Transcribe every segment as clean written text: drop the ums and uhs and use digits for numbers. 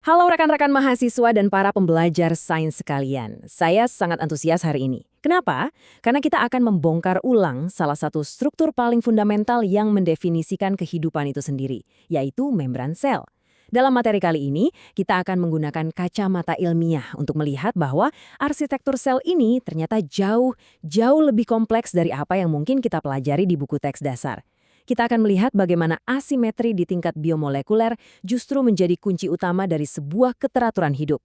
Halo rekan-rekan mahasiswa dan para pembelajar sains sekalian. Saya sangat antusias hari ini. Kenapa? Karena kita akan membongkar ulang salah satu struktur paling fundamental yang mendefinisikan kehidupan itu sendiri, yaitu membran sel. Dalam materi kali ini, kita akan menggunakan kacamata ilmiah untuk melihat bahwa arsitektur sel ini ternyata jauh lebih kompleks dari apa yang mungkin kita pelajari di buku teks dasar. Kita akan melihat bagaimana asimetri di tingkat biomolekuler justru menjadi kunci utama dari sebuah keteraturan hidup.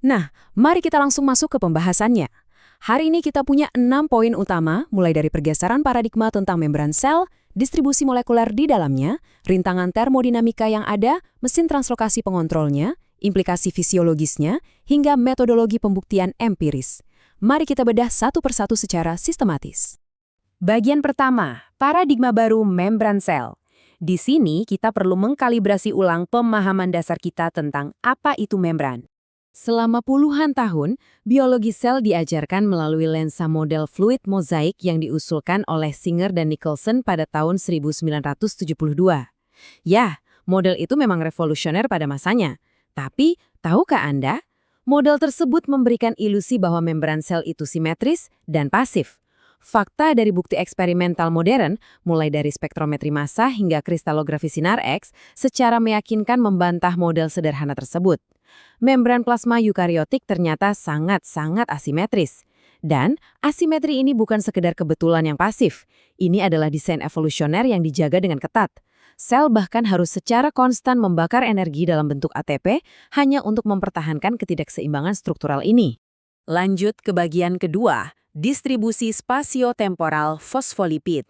Nah, mari kita langsung masuk ke pembahasannya. Hari ini kita punya 6 poin utama, mulai dari pergeseran paradigma tentang membran sel, distribusi molekuler di dalamnya, rintangan termodinamika yang ada, mesin translokasi pengontrolnya, implikasi fisiologisnya, hingga metodologi pembuktian empiris. Mari kita bedah satu persatu secara sistematis. Bagian pertama, paradigma baru membran sel. Di sini kita perlu mengkalibrasi ulang pemahaman dasar kita tentang apa itu membran. Selama puluhan tahun, biologi sel diajarkan melalui lensa model fluid mozaik yang diusulkan oleh Singer dan Nicholson pada tahun 1972. Ya, model itu memang revolusioner pada masanya. Tapi, tahukah Anda? Model tersebut memberikan ilusi bahwa membran sel itu simetris dan pasif. Fakta dari bukti eksperimental modern, mulai dari spektrometri massa hingga kristalografi sinar X, secara meyakinkan membantah model sederhana tersebut. Membran plasma eukariotik ternyata sangat asimetris. Dan asimetri ini bukan sekedar kebetulan yang pasif. Ini adalah desain evolusioner yang dijaga dengan ketat. Sel bahkan harus secara konstan membakar energi dalam bentuk ATP hanya untuk mempertahankan ketidakseimbangan struktural ini. Lanjut ke bagian kedua. Distribusi spasio-temporal fosfolipid.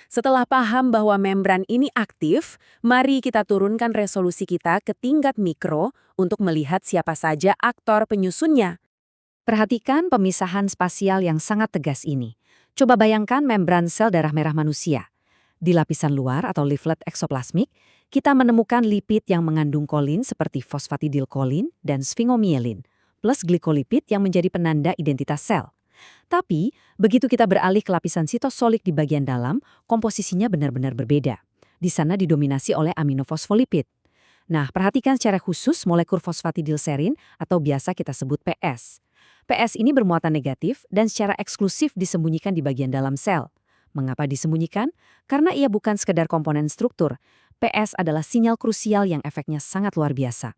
Setelah paham bahwa membran ini aktif, mari kita turunkan resolusi kita ke tingkat mikro untuk melihat siapa saja aktor penyusunnya. Perhatikan pemisahan spasial yang sangat tegas ini. Coba bayangkan membran sel darah merah manusia. Di lapisan luar atau leaflet eksoplasmik, kita menemukan lipid yang mengandung kolin seperti fosfatidilkolin dan sphingomyelin, plus glikolipid yang menjadi penanda identitas sel. Tapi, begitu kita beralih ke lapisan sitosolik di bagian dalam, komposisinya benar-benar berbeda. Di sana didominasi oleh aminofosfolipid. Nah, perhatikan secara khusus molekul fosfatidilserin atau biasa kita sebut PS. PS ini bermuatan negatif dan secara eksklusif disembunyikan di bagian dalam sel. Mengapa disembunyikan? Karena ia bukan sekedar komponen struktur. PS adalah sinyal krusial yang efeknya sangat luar biasa.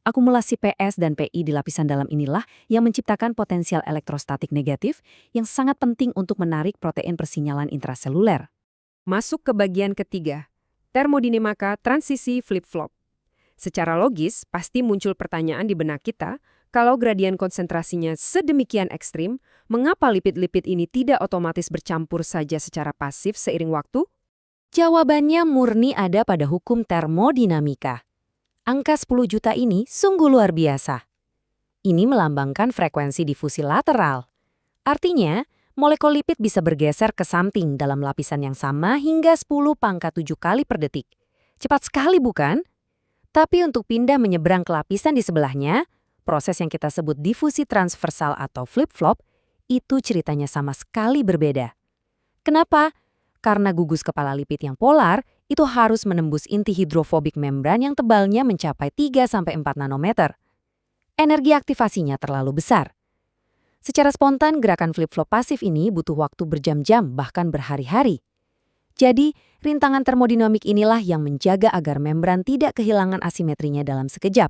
Akumulasi PS dan PI di lapisan dalam inilah yang menciptakan potensial elektrostatik negatif yang sangat penting untuk menarik protein persinyalan intraseluler. Masuk ke bagian ketiga, termodinamika transisi flip-flop. Secara logis, pasti muncul pertanyaan di benak kita, kalau gradien konsentrasinya sedemikian ekstrim, mengapa lipid-lipid ini tidak otomatis bercampur saja secara pasif seiring waktu? Jawabannya murni ada pada hukum termodinamika. Angka 10 juta ini sungguh luar biasa. Ini melambangkan frekuensi difusi lateral. Artinya, molekul lipid bisa bergeser ke samping dalam lapisan yang sama hingga 10⁻⁷ kali per detik. Cepat sekali bukan? Tapi untuk pindah menyeberang ke lapisan di sebelahnya, proses yang kita sebut difusi transversal atau flip-flop, itu ceritanya sama sekali berbeda. Kenapa? Karena gugus kepala lipid yang polar itu harus menembus inti hidrofobik membran yang tebalnya mencapai 3–4 nanometer. Energi aktivasinya terlalu besar. Secara spontan, gerakan flip-flop pasif ini butuh waktu berjam-jam, bahkan berhari-hari. Jadi, rintangan termodinamik inilah yang menjaga agar membran tidak kehilangan asimetrinya dalam sekejap.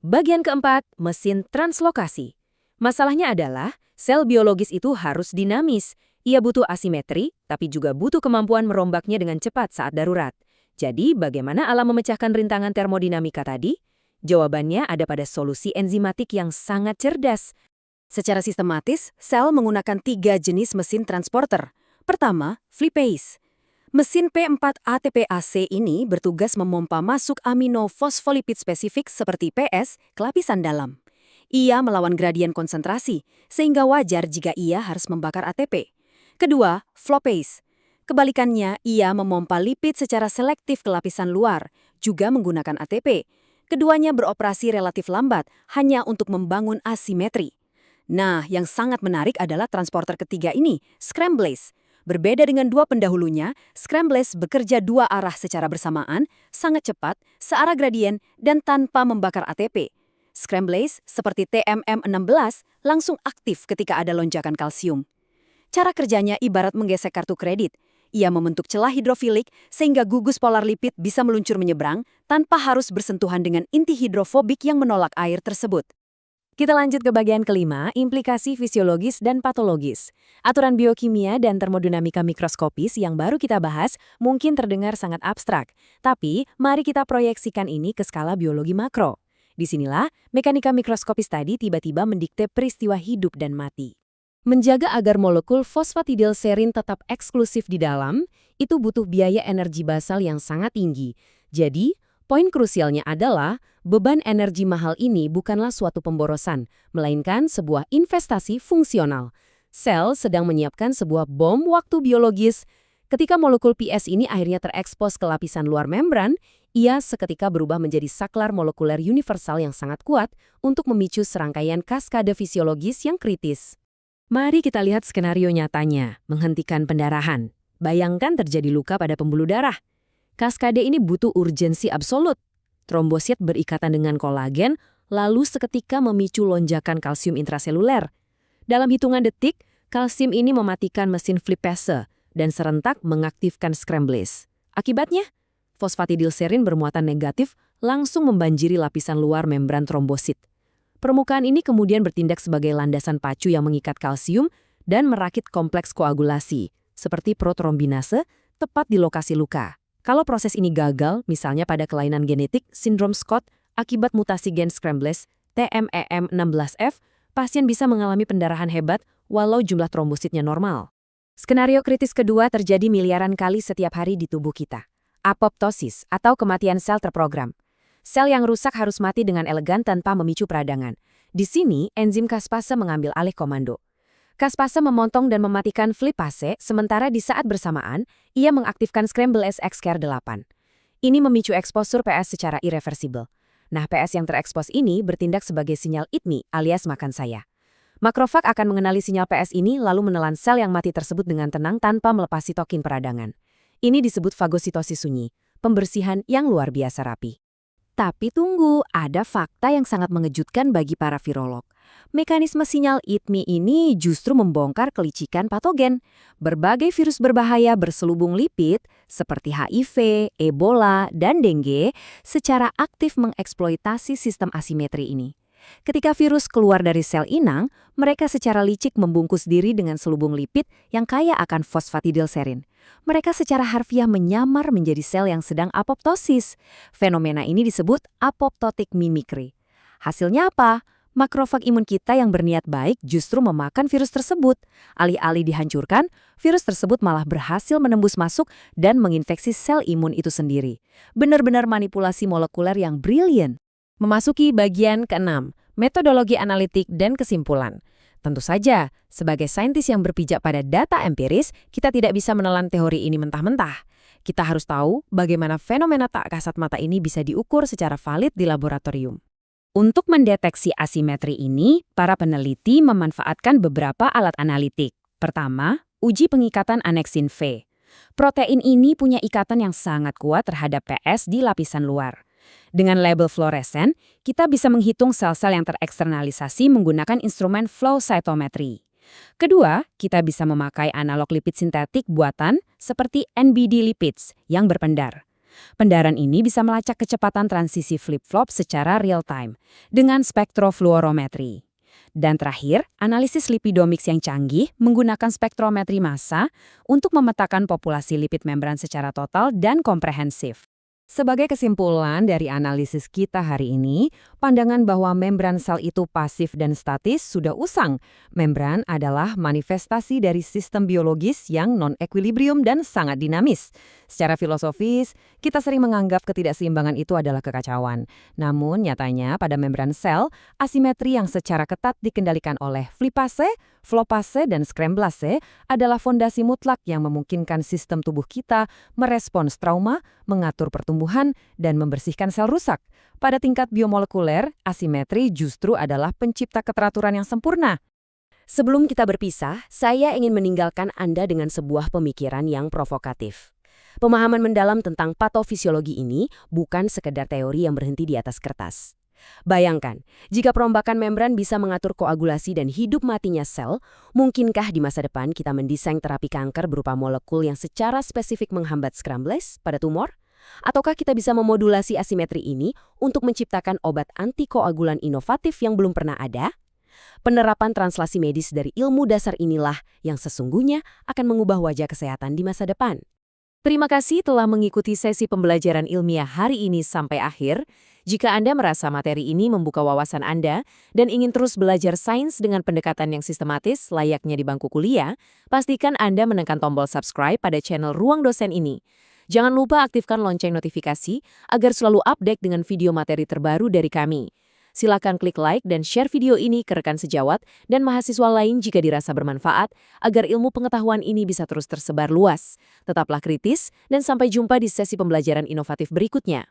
Bagian keempat, mesin translokasi. Masalahnya adalah, sel biologis itu harus dinamis. Ia butuh asimetri, tapi juga butuh kemampuan merombaknya dengan cepat saat darurat. Jadi, bagaimana alam memecahkan rintangan termodinamika tadi? Jawabannya ada pada solusi enzimatik yang sangat cerdas. Secara sistematis, sel menggunakan 3 jenis mesin transporter. Pertama, flipase. Mesin P4-ATPase ini bertugas memompa masuk aminofosfolipid spesifik seperti PS ke lapisan dalam. Ia melawan gradien konsentrasi, sehingga wajar jika ia harus membakar ATP. Kedua, flopase. Kebalikannya, ia memompa lipid secara selektif ke lapisan luar, juga menggunakan ATP. Keduanya beroperasi relatif lambat, hanya untuk membangun asimetri. Nah, yang sangat menarik adalah transporter ketiga ini, scramblase. Berbeda dengan dua pendahulunya, scramblase bekerja dua arah secara bersamaan, sangat cepat, searah gradien, dan tanpa membakar ATP. Scramblase, seperti TMM16, langsung aktif ketika ada lonjakan kalsium. Cara kerjanya ibarat menggesek kartu kredit. Ia membentuk celah hidrofilik sehingga gugus polar lipid bisa meluncur menyeberang tanpa harus bersentuhan dengan inti hidrofobik yang menolak air tersebut. Kita lanjut ke bagian kelima, implikasi fisiologis dan patologis. Aturan biokimia dan termodinamika mikroskopis yang baru kita bahas mungkin terdengar sangat abstrak. Tapi, mari kita proyeksikan ini ke skala biologi makro. Disinilah, mekanika mikroskopis tadi tiba-tiba mendikte peristiwa hidup dan mati. Menjaga agar molekul fosfatidilserin tetap eksklusif di dalam, itu butuh biaya energi basal yang sangat tinggi. Jadi, poin krusialnya adalah beban energi mahal ini bukanlah suatu pemborosan, melainkan sebuah investasi fungsional. Sel sedang menyiapkan sebuah bom waktu biologis. Ketika molekul PS ini akhirnya terekspos ke lapisan luar membran, ia seketika berubah menjadi saklar molekuler universal yang sangat kuat untuk memicu serangkaian kaskade fisiologis yang kritis. Mari kita lihat skenario nyatanya, menghentikan pendarahan. Bayangkan terjadi luka pada pembuluh darah. Kaskade ini butuh urgensi absolut. Trombosit berikatan dengan kolagen, lalu seketika memicu lonjakan kalsium intraseluler. Dalam hitungan detik, kalsium ini mematikan mesin flipase dan serentak mengaktifkan scramblase. Akibatnya, fosfatidilserin bermuatan negatif langsung membanjiri lapisan luar membran trombosit. Permukaan ini kemudian bertindak sebagai landasan pacu yang mengikat kalsium dan merakit kompleks koagulasi, seperti protrombinase, tepat di lokasi luka. Kalau proses ini gagal, misalnya pada kelainan genetik, sindrom Scott, akibat mutasi gen scramblase, TMEM16F, pasien bisa mengalami pendarahan hebat walau jumlah trombositnya normal. Skenario kritis kedua terjadi miliaran kali setiap hari di tubuh kita. Apoptosis atau kematian sel terprogram. Sel yang rusak harus mati dengan elegan tanpa memicu peradangan. Di sini, enzim caspase mengambil alih komando. Caspase memotong dan mematikan flipase, sementara di saat bersamaan, ia mengaktifkan scramblase XCR8. Ini memicu eksposur PS secara irreversibel. Nah, PS yang terekspos ini bertindak sebagai sinyal eat me alias makan saya. Makrofag akan mengenali sinyal PS ini lalu menelan sel yang mati tersebut dengan tenang tanpa melepas sitokin peradangan. Ini disebut fagositosis sunyi, pembersihan yang luar biasa rapi. Tapi tunggu, ada fakta yang sangat mengejutkan bagi para virolog. Mekanisme sinyal eat me ini justru membongkar kelicikan patogen. Berbagai virus berbahaya berselubung lipid, seperti HIV, Ebola, dan dengue, secara aktif mengeksploitasi sistem asimetri ini. Ketika virus keluar dari sel inang, mereka secara licik membungkus diri dengan selubung lipid yang kaya akan fosfatidilserin. Mereka secara harfiah menyamar menjadi sel yang sedang apoptosis. Fenomena ini disebut apoptotic mimicry. Hasilnya apa? Makrofag imun kita yang berniat baik justru memakan virus tersebut. Alih-alih dihancurkan, virus tersebut malah berhasil menembus masuk dan menginfeksi sel imun itu sendiri. Benar-benar manipulasi molekuler yang brilian. Memasuki bagian ke-6, metodologi analitik dan kesimpulan. Tentu saja, sebagai saintis yang berpijak pada data empiris, kita tidak bisa menelan teori ini mentah-mentah. Kita harus tahu bagaimana fenomena tak kasat mata ini bisa diukur secara valid di laboratorium. Untuk mendeteksi asimetri ini, para peneliti memanfaatkan beberapa alat analitik. Pertama, uji pengikatan aneksin V. Protein ini punya ikatan yang sangat kuat terhadap PS di lapisan luar. Dengan label fluoresen, kita bisa menghitung sel-sel yang tereksternalisasi menggunakan instrumen flow cytometry. Kedua, kita bisa memakai analog lipid sintetik buatan seperti NBD lipids yang berpendar. Pendaran ini bisa melacak kecepatan transisi flip-flop secara real-time dengan spektrofluorometri. Dan terakhir, analisis lipidomics yang canggih menggunakan spektrometri massa untuk memetakan populasi lipid membran secara total dan komprehensif. Sebagai kesimpulan dari analisis kita hari ini, pandangan bahwa membran sel itu pasif dan statis sudah usang. Membran adalah manifestasi dari sistem biologis yang non-equilibrium dan sangat dinamis. Secara filosofis, kita sering menganggap ketidakseimbangan itu adalah kekacauan. Namun nyatanya pada membran sel, asimetri yang secara ketat dikendalikan oleh flipase, flopase, dan scramblase adalah fondasi mutlak yang memungkinkan sistem tubuh kita merespons trauma, mengatur pertumbuhan, dan membersihkan sel rusak. Pada tingkat biomolekuler, asimetri justru adalah pencipta keteraturan yang sempurna. Sebelum kita berpisah, saya ingin meninggalkan Anda dengan sebuah pemikiran yang provokatif. Pemahaman mendalam tentang patofisiologi ini bukan sekedar teori yang berhenti di atas kertas. Bayangkan, jika perombakan membran bisa mengatur koagulasi dan hidup matinya sel, mungkinkah di masa depan kita mendesain terapi kanker berupa molekul yang secara spesifik menghambat scramblase pada tumor? Ataukah kita bisa memodulasi asimetri ini untuk menciptakan obat antikoagulan inovatif yang belum pernah ada? Penerapan translasi medis dari ilmu dasar inilah yang sesungguhnya akan mengubah wajah kesehatan di masa depan. Terima kasih telah mengikuti sesi pembelajaran ilmiah hari ini sampai akhir. Jika Anda merasa materi ini membuka wawasan Anda dan ingin terus belajar sains dengan pendekatan yang sistematis layaknya di bangku kuliah, pastikan Anda menekan tombol subscribe pada channel Ruang Dosen ini. Jangan lupa aktifkan lonceng notifikasi agar selalu update dengan video materi terbaru dari kami. Silakan klik like dan share video ini ke rekan sejawat dan mahasiswa lain jika dirasa bermanfaat, agar ilmu pengetahuan ini bisa terus tersebar luas. Tetaplah kritis, dan sampai jumpa di sesi pembelajaran inovatif berikutnya.